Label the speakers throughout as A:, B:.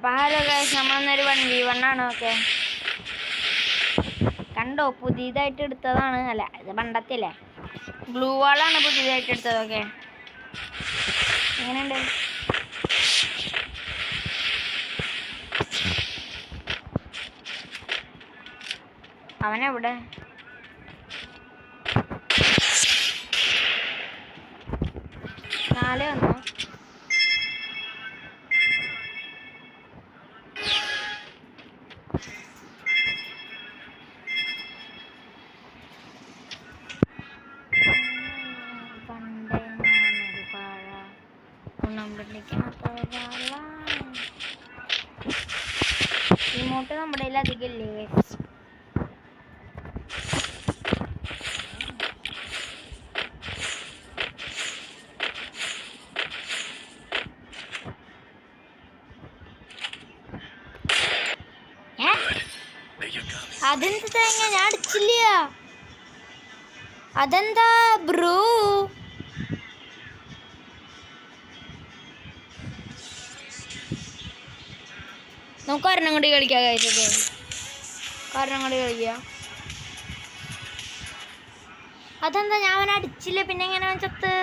A: അപ്പം hello guys, നമ്മളൊന്നൊരു 1v1 ആണ്. Okay, കണ്ടോ? പുതിയതായിട്ട് എടുത്തതാണ്. അല്ല, ഇത് പണ്ടത്തില്ലേ, ഗ്ലൂ വാളാണ് പുതിയതായിട്ട് എടുത്തത്. ഓക്കെ, എങ്ങനെയുണ്ട്? അവനെവിടെ? നാല് വന്നു. പണ്ടേ ഞാനൊരു പാഴ ഇമോട്ട് നമ്മുടെ അധികം ഇല്ലേ? അതെന്താ ഞാൻ അടിച്ചില്ല? അതെന്താ ബ്രോ? നമുക്ക് ഒരെണ്ണം കൂടി കളിക്കാം കഴിച്ചത്. ഒരെണ്ണം കൂടി കളിക്കാം. അതെന്താ ഞാൻ അവനെ അടിച്ചില്ല? പിന്നെ എങ്ങനെ ചത്ത്?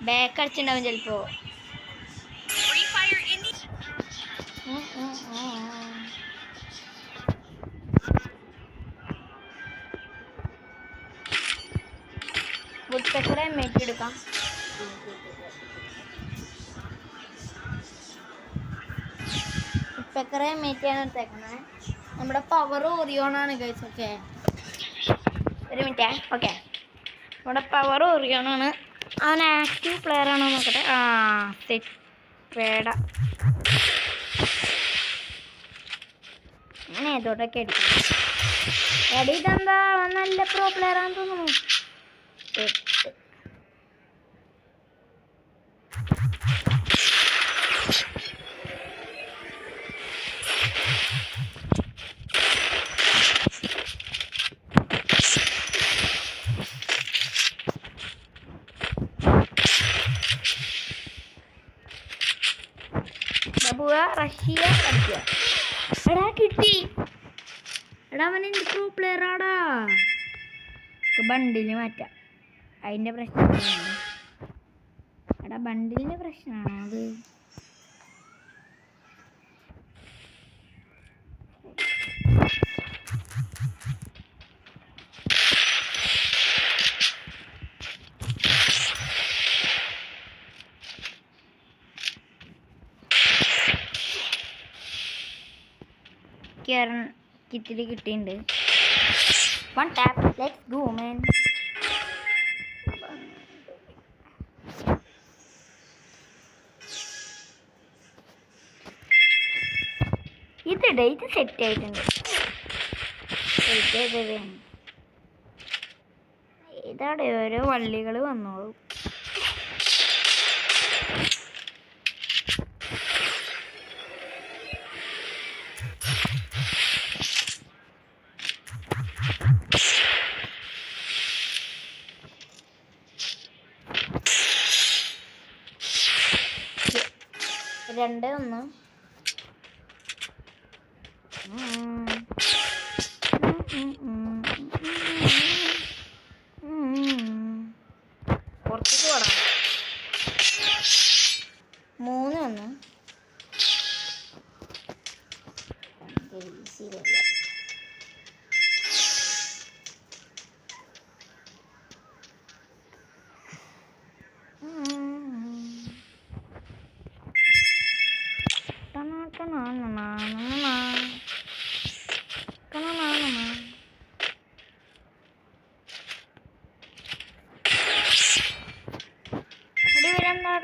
A: ബാക്ക് അടിച്ചിട്ടുണ്ടാവും ചിലപ്പോ. വുഡ്പെക്കറെ മേറ്റി എടുക്കാം. വുഡ്പെക്കറെ മേറ്റിയാണ് എടുത്തേക്കണേ. നമ്മുടെ പവർ ഓറിയോണാണ് ഗൈസ്. ഓക്കെ, ഒരു മിനിറ്റേ. ഓക്കെ, നമ്മുടെ പവർ ഓറിയോണാണ്. അവൻ ആക്റ്റീവ് പ്ലെയർ ആണോ നോക്കട്ടെ. വേട അങ്ങനെ ഏതോട്ടൊക്കെ അടിക്കും. എടി ഇതെന്താ നല്ല പ്രോ പ്ലെയർ ആണെന്ന് തോന്നുന്നു. റഷ്യ അടിക്കുക. എടാ കിട്ടി. എടാ അവൻ എന്ത് പ്രോ പ്ലെയർ ആടാ. ബണ്ടില് മാറ്റാം. അതിൻ്റെ പ്രശ്നമാണ്. എടാ ബണ്ടിലിൻ്റെ പ്രശ്നമാണോ അത്? കിറ്റില് കിട്ടിയിട്ടുണ്ട്. One tap. Let's go man. ഇത് സെറ്റ് ആയിട്ടുണ്ട്. ഇതവിടെ ഓരോ വള്ളികൾ വന്നോളൂ. രണ്ട് ഒന്ന് പുറത്തേക്ക് പോടാം. മൂന്ന് ഒന്ന്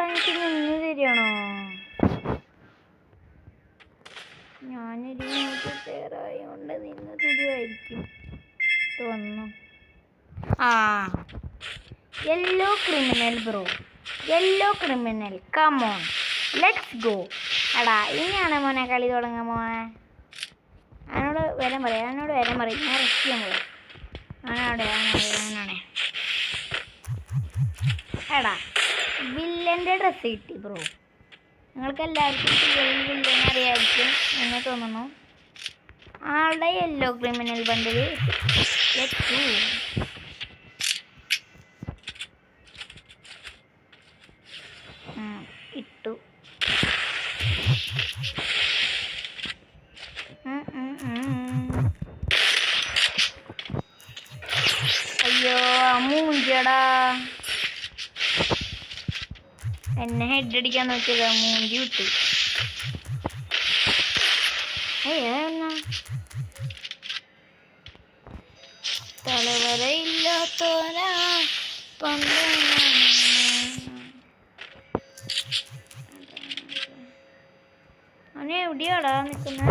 A: എനിക്ക് നിന്ന് തരികയാണോ? ഞാനൊരു കൊണ്ട് നിന്ന് തരുമായിരിക്കും തോന്നുന്നു. Yellow criminal bro, yellow criminal, come on let's go. എടാ ഇനിയാണ് മോനെ കളി തുടങ്ങാൻ മോനെ. അവനോട് വരാൻ പറയാം. ഞാൻ റെസ്റ്റ് ചെയ്യാൻ പോയി. അവനാണേ. എടാ വില്ലൻ്റെ ഡ്രസ്സ് കിട്ടി ബ്രോ. നിങ്ങൾക്ക് എല്ലാവർക്കും വില്ലനെ അറിയാമായിരിക്കും. എന്ന് തോന്നുന്നു. ആളുടെ യെല്ലോ ക്രിമിനൽ ബണ്ടിൽ ഇട്ടു. അയ്യോ മൂഞ്ചിയടാ, എന്നെ ഹെഡ് അടിക്കാൻ നോക്കിയതാ, മൂഞ്ചി വിട്ടു. തലവരയില്ലാത്തോരാ അവനെ എവിടെയാടാ നിക്കുന്ന?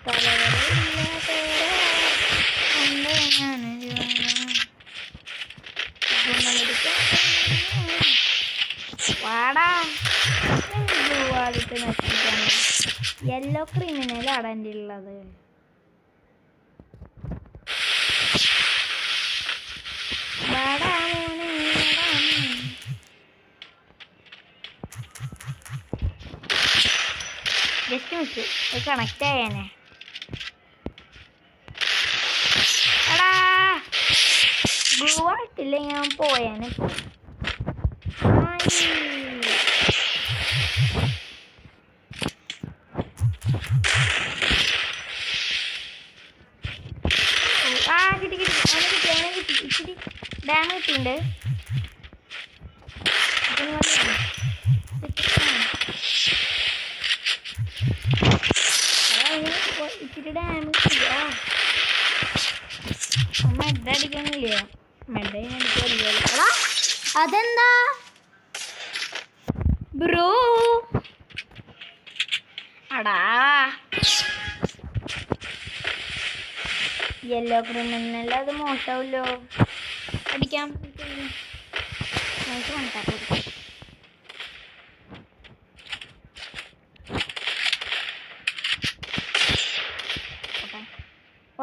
A: തലവരയില്ലാത്തോരാ വാടാ നശിപ്പിക്കാണ്. യെല്ലോ ക്രിമിനലാണ് എൻ്റെ ഉള്ളത്. വാടാ മോനെ ജസ്റ്റ് മിസ്, കണക്റ്റ് ആയേനെ. എടാ ബ്ലൂ ആയിട്ടില്ല, ഞാൻ പോയേനെ. കിട്ടി കിട്ടി, അവനെ കിട്ടി ഇച്ചിരി ഡാം കിട്ടിയിട്ടുണ്ട്. ഇച്ചിരി ഡാം കിട്ടില്ല. മെഡ് അടിക്കണില്ല, മെഡ് അടിക്കാറില്ല. അതെന്താ ബ്രോ? അടാ യെല്ലോ ക്രിമിനൽ അത് മോശമാവല്ലോ. അടിക്കാം,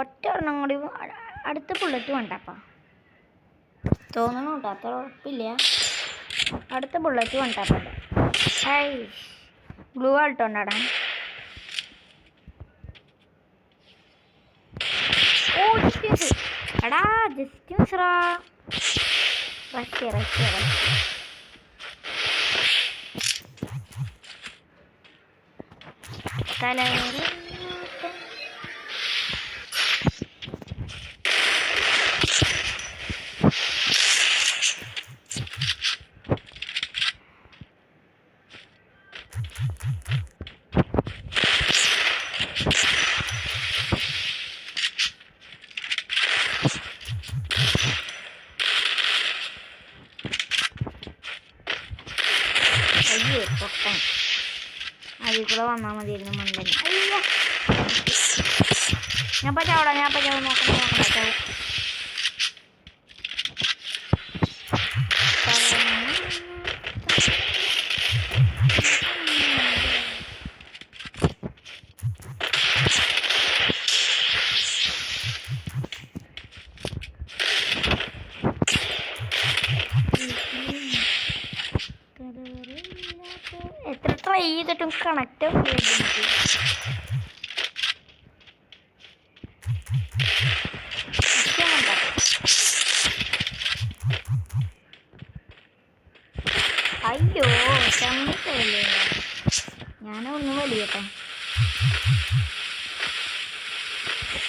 A: ഒറ്റ ഒരെണ്ണം കൂടി അടുത്ത ബുള്ളറ്റ് വേണ്ടപ്പാ തോന്നണു കേട്ടോ, അത്ര ഉറപ്പില്ല. അടുത്ത ബുള്ളറ്റ് വേണ്ടപ്പ. ബ്ലൂ ആൾട്ടോണ്ടാടാ. ഓ എടാ ജസ്റ്റ് മിസ്റാ. റഷ്യ റഷ്യ റഷ്യ തലവേദന. അയ്യോ പൊട്ടൻ, അതിൽ കൂടെ വന്നാൽ മതിയായിരുന്നു മണ്ടൻ. അയ്യോ ഞാൻ പറ്റാവടാ, ഞാൻ പറ്റാവും. നോക്കണ്ട എത്ര ട്രൈ ചെയ്തിട്ടും കണക്റ്റ് അയ്യോ ചമ്മല്ലേ. ഞാനൊന്ന് വലിയട്ടെ.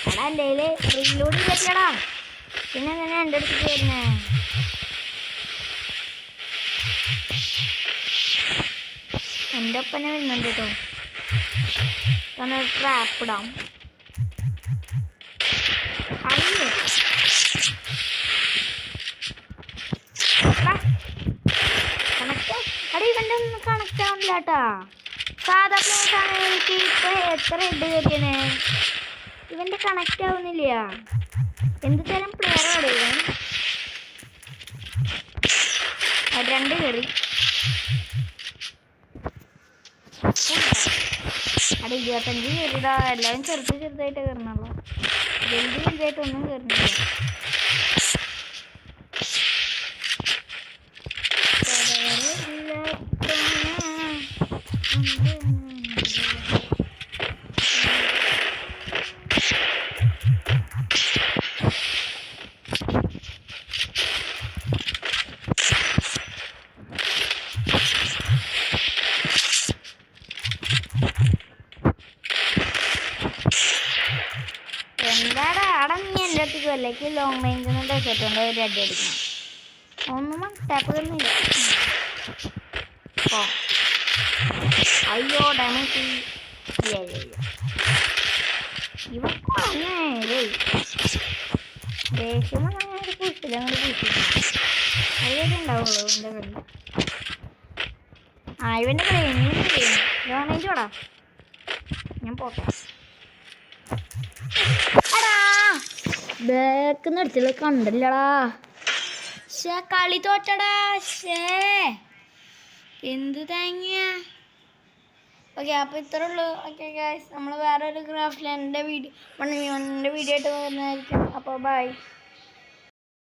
A: എടാ എൻ്റെ റീലോഡ് ചെയ്തിട്ടടാ, പിന്നെ ഞാൻ എൻ്റെ അടുത്ത് വരുന്നേ. എൻ്റെ ഒപ്പനെ വരുന്നുണ്ട് കേട്ടോ. തന്നെ ട്രാപ്പ് ഇടാം. അയ്യോ കണക്റ്റ് അടി, ഇവൻ്റെ ഒന്നും കണക്റ്റ് ആവണില്ല കേട്ടാ. സാധാ പ്ലേസാണ്. എനിക്ക് ഇപ്പൊ എത്ര ഹെഡ് കയറ്റിയനെ, ഇവൻ്റെ കണക്റ്റ് ആവുന്നില്ല. എന്ത് തരം പ്ലെയറാണ് ഇവൻ? രണ്ട് കയറി. അവിടെ 25 കയറിടാ. എല്ലാവരും ചെറുതായിട്ട് കയറണല്ലോ, വലുതായിട്ടൊന്നും കയറുന്നില്ല. വല്ലേക്ക് ലോങ് റേഞ്ച് എന്ന് വെച്ചിട്ടുണ്ട് ഒരു അടി അടിക്കണം. ഒന്നും മനസ്സിലാക്കുന്നില്ല. ഓ അയ്യോ ഡാമേജ് ഇവക്കാണേ ദേഷ്യം അങ്ങനെ പൂശില്ല, അങ്ങനെ പൂശില്ല. അതിലൊക്കെ ഉണ്ടാവുള്ളൂ എൻ്റെ കളി. ആ ഇവൻ്റെ കളി ലോങ് റേഞ്ച് വേടാ, ഞാൻ പോട്ടെ. ബാക്കിന്ന് അടിച്ചുള്ള കണ്ടല്ലടാ. ഷേ കളി തോറ്റടാ. ഷേ എന്ത് തേങ്ങ. ഓക്കെ അപ്പോൾ ഇത്രേ ഉള്ളൂ. ഓക്കെ ഗൈസ്, നമ്മൾ വേറൊരു ക്രാഫ്റ്റ് ലാൻഡിൻ്റെ വീഡിയോ ആയിട്ട് വരുന്നതായിരിക്കും. അപ്പോൾ ബൈ.